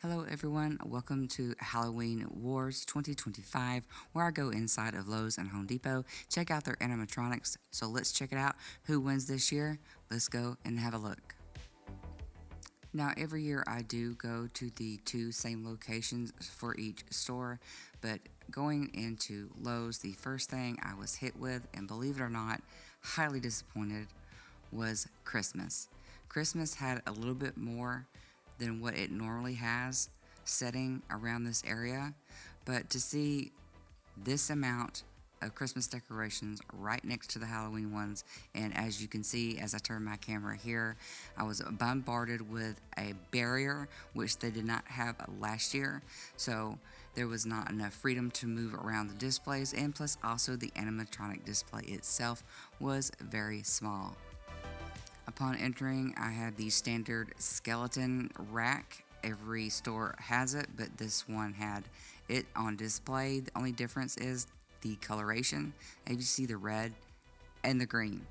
Hello, everyone. Welcome to Halloween Wars 2025, where I go inside of Lowe's and Home Depot, check out their animatronics. So let's check it out. Who wins this year? Let's go and have a look. Now, every year I do go to the two same locations for each store, but going into Lowe's, the first thing I was hit with, and believe it or not, highly disappointed, was Christmas. Christmas had a little bit more than what it normally has setting around this area, but to see this amount of Christmas decorations right next to the Halloween ones, and as you can see as I turn my camera here, I was bombarded with a barrier which they did not have last year, so there was not enough freedom to move around the displays, and plus also the animatronic display itself was very small. Upon entering, I had the standard skeleton rack. Every store has it, but this one had it on display. The only difference is the coloration. As you see, the red and the green.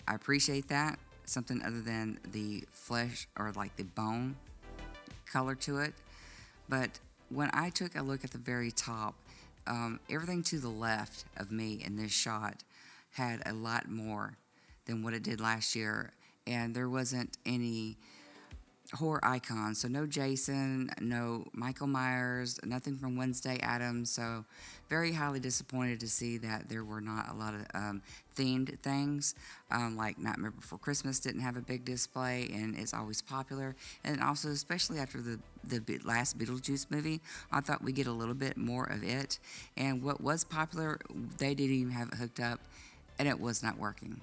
I appreciate that. Something other than the flesh or like the bone color to it. But when I took a look at the very top, everything to the left of me in this shot had a lot more than what it did last year, and there wasn't any horror icons, so no Jason, no Michael Myers, nothing from Wednesday Addams, so very highly disappointed to see that there were not a lot of themed things, like Nightmare Before Christmas didn't have a big display, and it's always popular, and also especially after the last Beetlejuice movie, I thought we'd get a little bit more of it, and what was popular, they didn't even have it hooked up, and it was not working.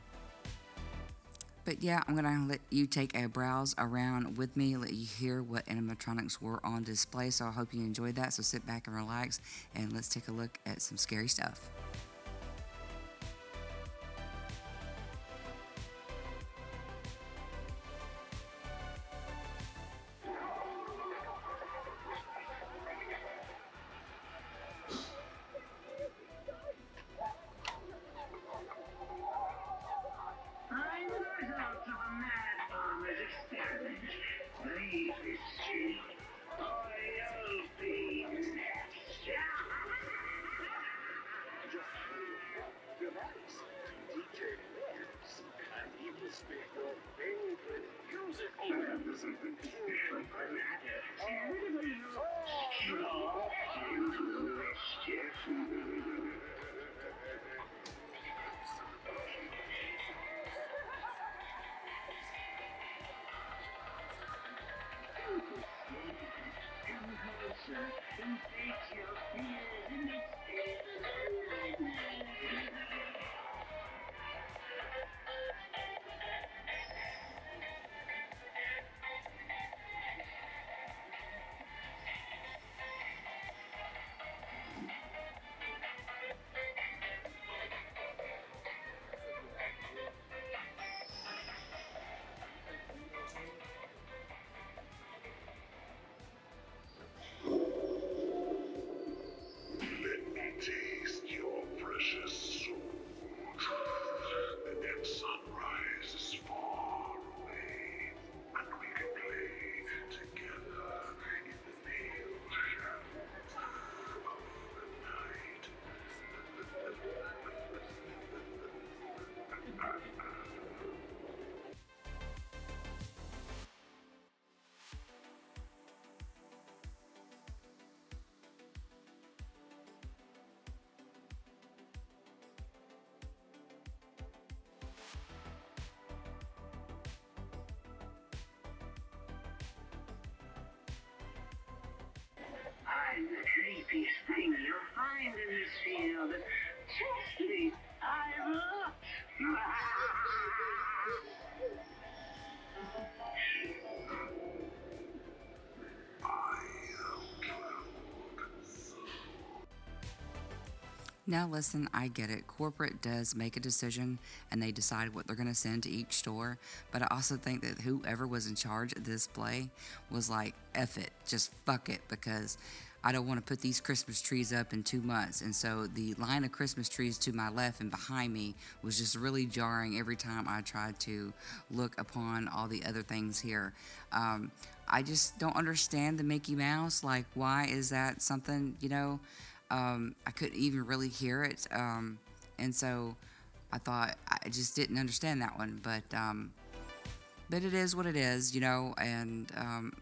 But yeah, I'm going to let you take a browse around with me, let you hear what animatronics were on display. So I hope you enjoyed that. So sit back and relax, and let's take a look at some scary stuff. I'm the result of a mad farmer's experiment. Leave this tree, or you'll be next. Device, Tite lives, and he will speak your favorite music. And this is the kingdom of Come closer and face your fears and escape the nightmare. Let me taste your precious soul. The next sunrise is far away, and we can play together in the pale shadows of the night. I'm the creepiest thing you'll find in this field. Trust me, I will. Now listen, I get it. Corporate does make a decision and they decide what they're going to send to each store. But I also think that whoever was in charge of this display was like, F it, just fuck it, because I don't want to put these Christmas trees up in 2 months. And so the line of Christmas trees to my left and behind me was just really jarring every time I tried to look upon all the other things here. I just don't understand the Mickey Mouse. Like, why is that something, I couldn't even really hear it. And so I thought I just didn't understand that one. But it is what it is, and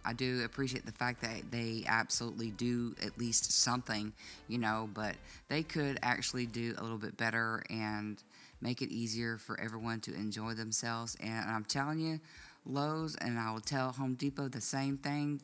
I do appreciate the fact that they absolutely do at least something, but they could actually do a little bit better and make it easier for everyone to enjoy themselves. And I'm telling you, Lowe's, and I will tell Home Depot the same thing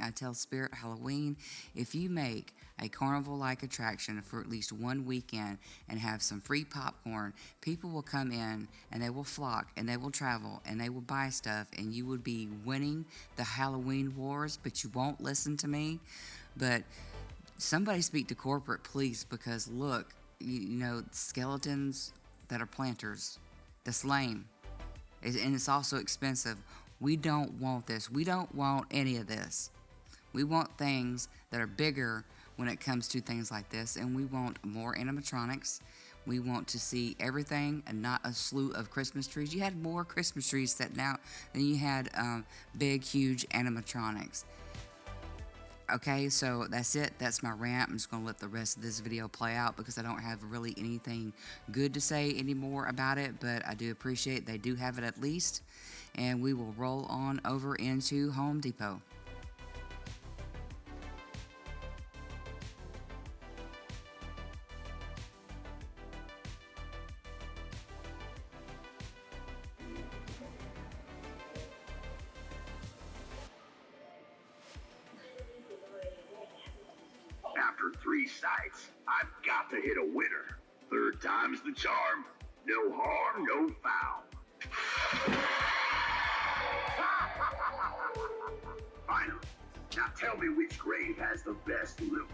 I tell Spirit Halloween. If you make a carnival-like attraction for at least one weekend and have some free popcorn, people will come in and they will flock and they will travel and they will buy stuff, and you would be winning the Halloween wars, but you won't listen to me. But somebody speak to corporate, please, because look, skeletons that are planters, that's lame. And it's also expensive. We don't want this. We don't want any of this. We want things that are bigger when it comes to things like this, and we want more animatronics. We want to see everything and not a slew of Christmas trees. You had more Christmas trees setting out than you had big, huge animatronics. Okay, so that's it. That's my rant. I'm just going to let the rest of this video play out because I don't have really anything good to say anymore about it, but I do appreciate they do have it at least, and we will roll on over into Home Depot. After 3 sites, I've got to hit a winner. 3rd time's the charm. No harm, no foul. Finally. Now tell me which grave has the best loot.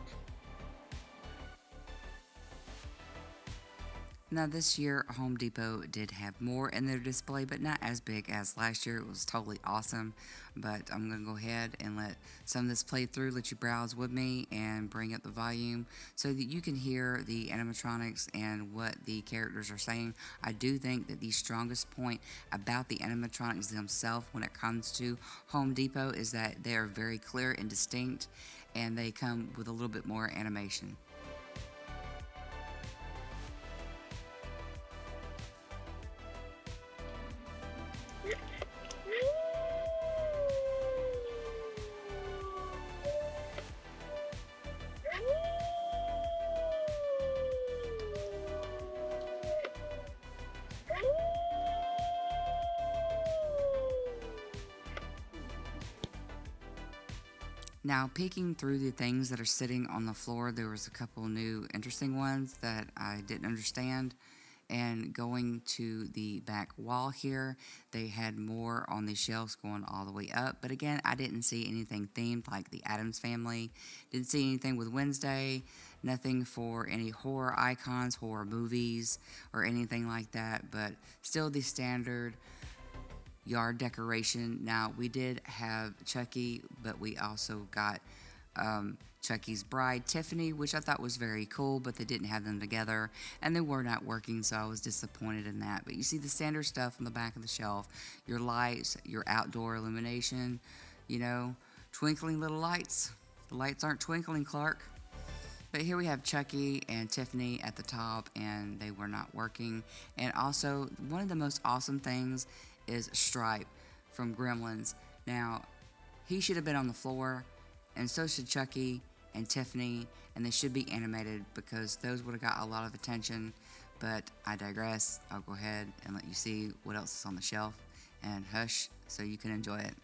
Now this year, Home Depot did have more in their display, but not as big as last year. It was totally awesome, but I'm going to go ahead and let some of this play through, let you browse with me and bring up the volume so that you can hear the animatronics and what the characters are saying. I do think that the strongest point about the animatronics themselves when it comes to Home Depot is that they are very clear and distinct, and they come with a little bit more animation. Now, peeking through the things that are sitting on the floor, there was a couple new interesting ones that I didn't understand. And going to the back wall here, they had more on the shelves going all the way up. But again, I didn't see anything themed like the Addams Family. Didn't see anything with Wednesday. Nothing for any horror icons, horror movies, or anything like that. But still the standard yard decoration. Now, we did have Chucky, but we also got Chucky's bride, Tiffany, which I thought was very cool, but they didn't have them together, and they were not working, so I was disappointed in that. But you see the standard stuff on the back of the shelf, your lights, your outdoor illumination, twinkling little lights. The lights aren't twinkling, Clark. But here we have Chucky and Tiffany at the top, and they were not working. And also, one of the most awesome things is Stripe from Gremlins. Now, he should have been on the floor, and so should Chucky and Tiffany, and they should be animated because those would have got a lot of attention. But I digress. I'll go ahead and let you see what else is on the shelf, and hush so you can enjoy it.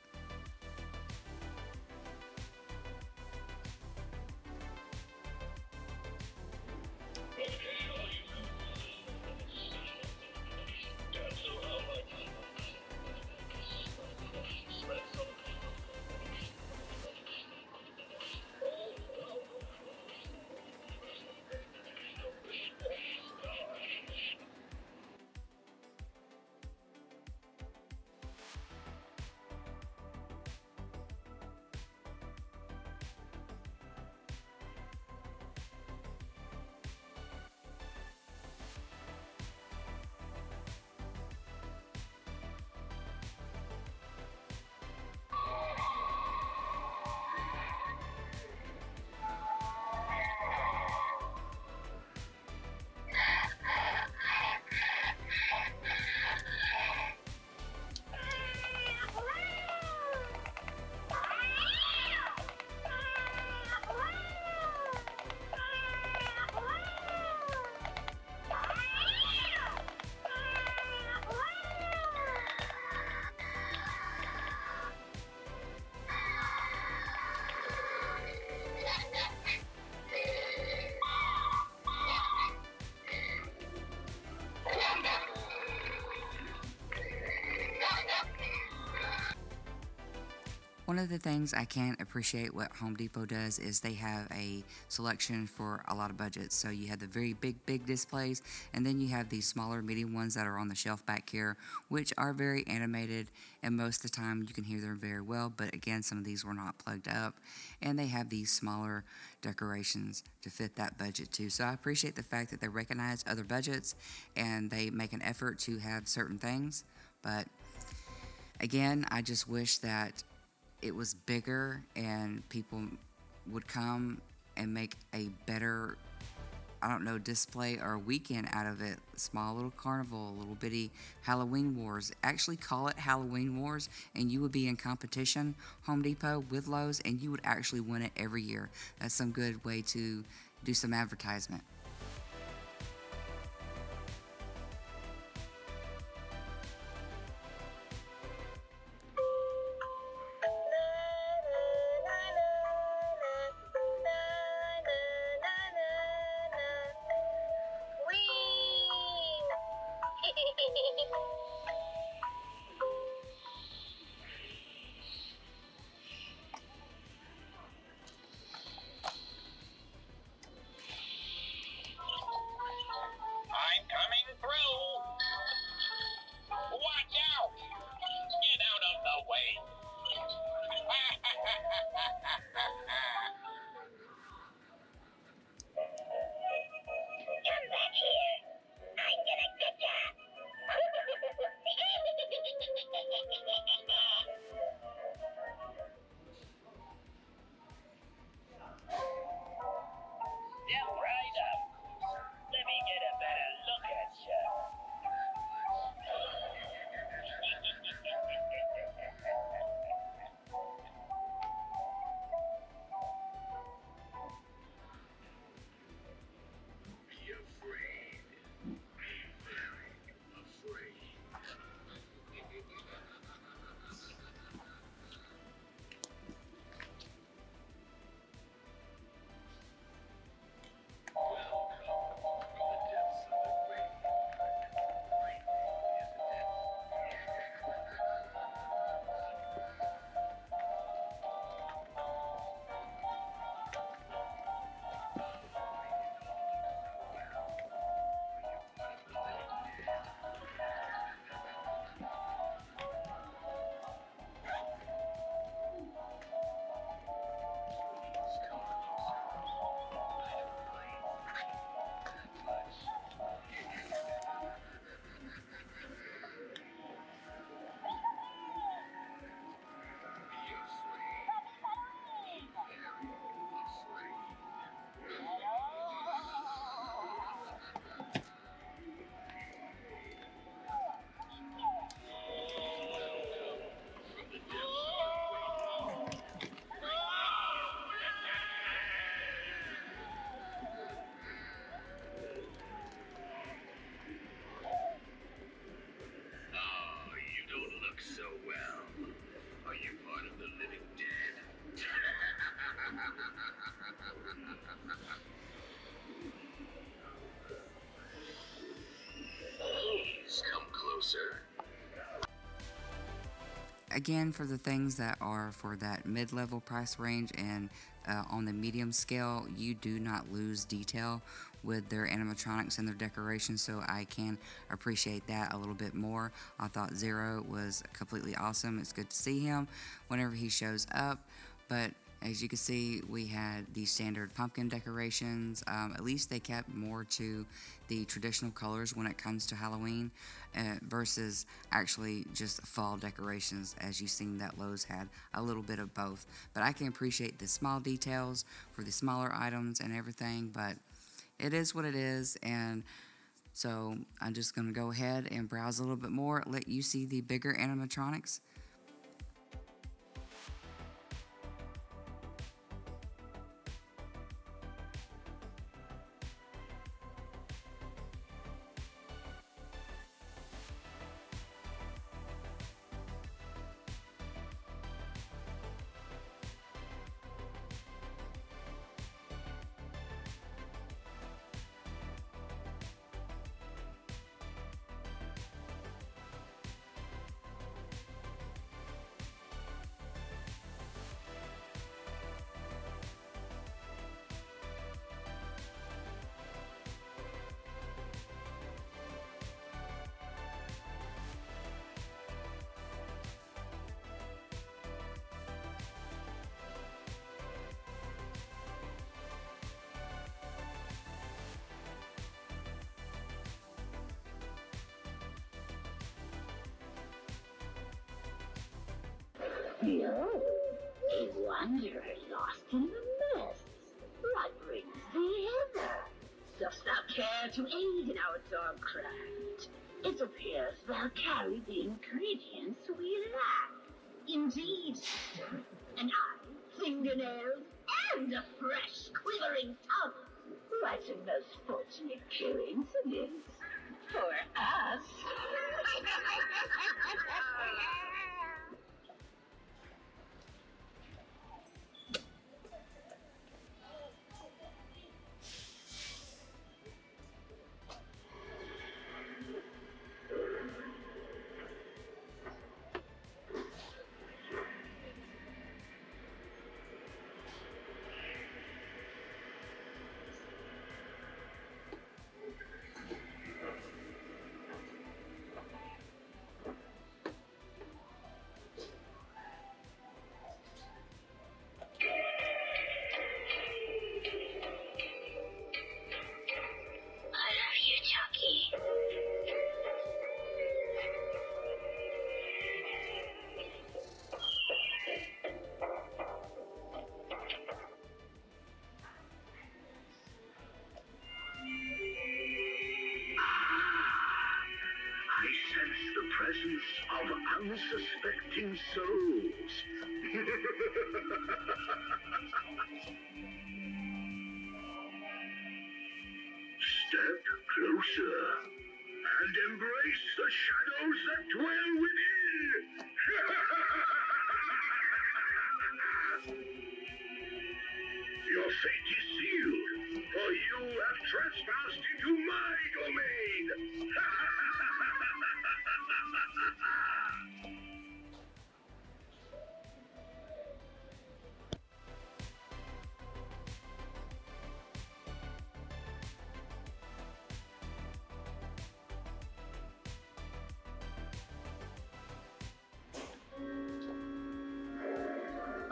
of the things I can appreciate what Home Depot does is they have a selection for a lot of budgets. So you have the very big displays, and then you have these smaller, medium ones that are on the shelf back here, which are very animated, and most of the time you can hear them very well. But again, some of these were not plugged up, and they have these smaller decorations to fit that budget too. So I appreciate the fact that they recognize other budgets and they make an effort to have certain things. But again, I just wish that it was bigger and people would come and make a better, I don't know, display or a weekend out of it. Small little carnival, little bitty Halloween Wars. Actually call it Halloween Wars, and you would be in competition, Home Depot, with Lowe's, and you would actually win it every year. That's some good way to do some advertisement. I'm coming through. Watch out! Get out of the way. Come back here. I'm gonna get ya. Step right up. Let me get a better look at ya. Be afraid. Be very afraid. Oh, you don't look so well. Are you part of the living dead? Please come closer. Again, for the things that are for that mid-level price range and on the medium scale, you do not lose detail with their animatronics and their decorations, so I can appreciate that a little bit more. I thought Zero was completely awesome. It's good to see him whenever he shows up, but as you can see, we had the standard pumpkin decorations. At least they kept more to the traditional colors when it comes to Halloween versus actually just fall decorations, as you've seen that Lowe's had a little bit of both. But I can appreciate the small details for the smaller items and everything, but it is what it is, and so I'm just going to go ahead and browse a little bit more, let you see the bigger animatronics. Behold, a wanderer lost in the mist. What brings thee hither? Dost thou care to aid in our dog craft? It appears thou carry the ingredients we lack. Indeed, an eye, fingernails, and a fresh, quivering tongue. What a most fortunate coincidence for us. I love you, Chucky. I sense the presence of unsuspecting souls. Step closer and embrace the shadows that dwell within. Your fate is sealed, for you have trespassed into my domain.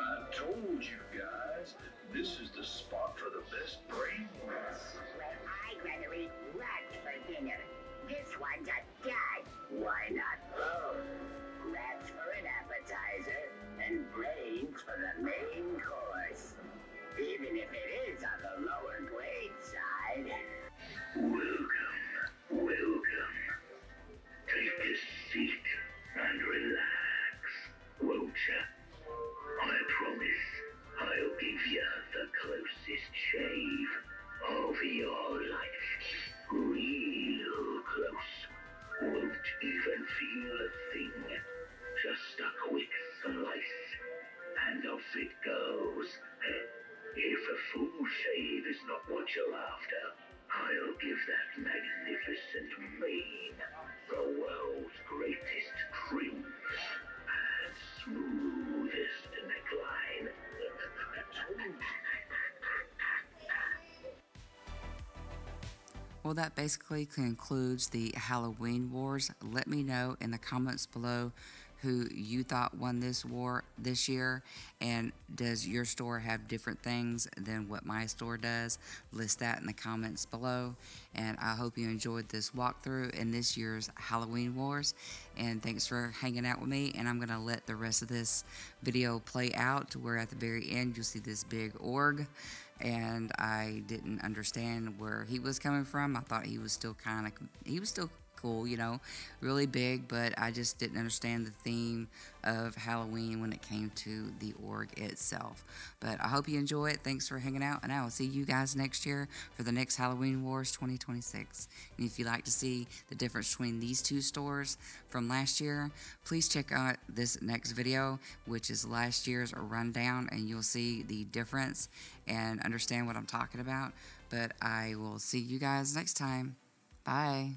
I told you guys, this is the spot for the best brains. Well, I'd rather eat rats for dinner. This one's a dud. Why not both? Rats for an appetizer and brains for the main course. Even if it is on the lower grade side. Welcome, welcome. Take a seat and relax, won't ya? I promise I'll give you the closest shave of your life. Real close. Won't even feel a thing. Just a quick slice, and off it goes. If a full shave is not what you're after, I'll give that magnificent mane the world's greatest trim and smoothest neckline. Well, that basically concludes the Halloween Wars. Let me know in the comments below who you thought won this war this year, and does your store have different things than what my store does? List that in the comments below, and I hope you enjoyed this walkthrough in this year's Halloween Wars, and thanks for hanging out with me. And I'm gonna let the rest of this video play out to where at the very end you'll see this big org, and I didn't understand where he was coming from. I thought he was still cool, you know, really big, but I just didn't understand the theme of Halloween when it came to the org itself. But I hope you enjoy it. Thanks for hanging out, and I will see you guys next year for the next Halloween Wars 2026. And if you'd like to see the difference between these two stores from last year, please check out this next video, which is last year's rundown, and you'll see the difference and understand what I'm talking about. But I will see you guys next time. Bye.